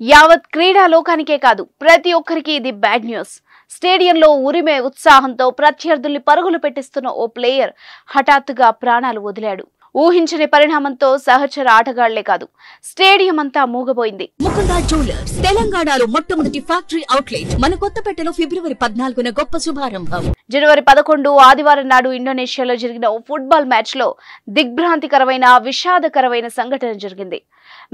యావత్ క్రీడా లోకానికే కాదు ప్రతి ఒక్కరికి ఇది బ్యాడ్ న్యూస్. స్టేడియంలో ఉరిమే ఉత్సాహంతో ప్రత్యర్థుల్ని పరుగులు పెట్టిస్తున్న ఓ ప్లేయర్ హఠాత్తుగా ప్రాణాలు వదిలాడు. ఊహించని పరిణామంతో సహచర ఆటగాళ్లే కాదు స్టేడియం అంతా మూగబోయింది. ముకుందా జ్యువెలర్స్ తెలంగాణలో మొట్టమొదటి ఫ్యాక్టరీ అవుట్లెట్ మన కొత్తపేటలో ఫిబ్రవరి 14న గొప్ప శుభారంభం. జనవరి 11 ఆదివారం నాడు ఇండోనేషియాలో జరిగిన ఓ ఫుట్బాల్ మ్యాచ్ లో దిగ్భ్రాంతికరమైన విషాదకరమైన సంఘటన జరిగింది.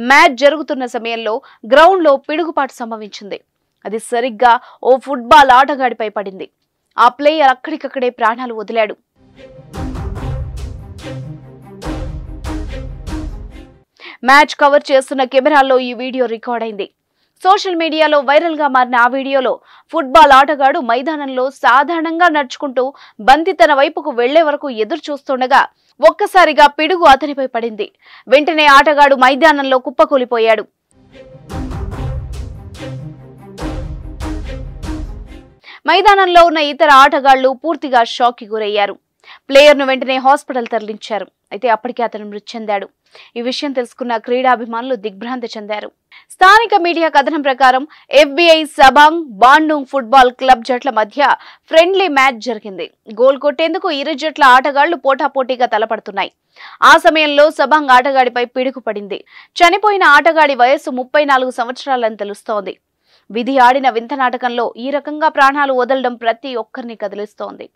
మ్యాచ్ జరుగుతున్న సమయంలో గ్రౌండ్ లో పిడుగుపాటు సంభవించింది. అది సరిగ్గా ఓ ఫుట్బాల్ ఆటగాడిపై పడింది. ఆ ప్లేయర్ అక్కడికక్కడే ప్రాణాలు వదిలాడు. మ్యాచ్ కవర్ చేస్తున్న కెమెరాల్లో ఈ వీడియో రికార్డ్ అయింది. సోషల్ మీడియాలో వైరల్ గా మారిన ఆ వీడియోలో ఫుట్బాల్ ఆటగాడు మైదానంలో సాధారణంగా నడుచుకుంటూ బంతి తన వైపుకు వెళ్లే వరకు ఎదురు చూస్తుండగా ఒక్కసారిగా పిడుగు అతనిపై పడింది. వెంటనే ఆటగాడు మైదానంలో కుప్పకూలిపోయాడు. మైదానంలో ఉన్న ఇతర ఆటగాళ్లు పూర్తిగా షాక్ కి గురయ్యారు. ప్లేయర్ ను వెంటనే హాస్పిటల్ తరలించారు. అయితే అప్పటికే అతను మృతి చెందాడు. ఈ విషయం తెలుసుకున్న క్రీడాభిమానులు దిగ్భ్రాంతి చెందారు. స్థానిక మీడియా కథనం ప్రకారం FBI Sabang Bandung football club జట్ల మధ్య ఫ్రెండ్లీ మ్యాచ్ జరిగింది. గోల్ కొట్టేందుకు ఇరు జట్ల ఆటగాళ్లు పోటాపోటీగా తలపడుతున్నాయి. ఆ సమయంలో సబాంగ్ ఆటగాడిపై పిడుగు పడింది. చనిపోయిన ఆటగాడి వయస్సు 34 సంవత్సరాలని తెలుస్తోంది. విధి ఆడిన వింత నాటకంలో ఈ రకంగా ప్రాణాలు వదలడం ప్రతి ఒక్కరిని కదిలిస్తోంది.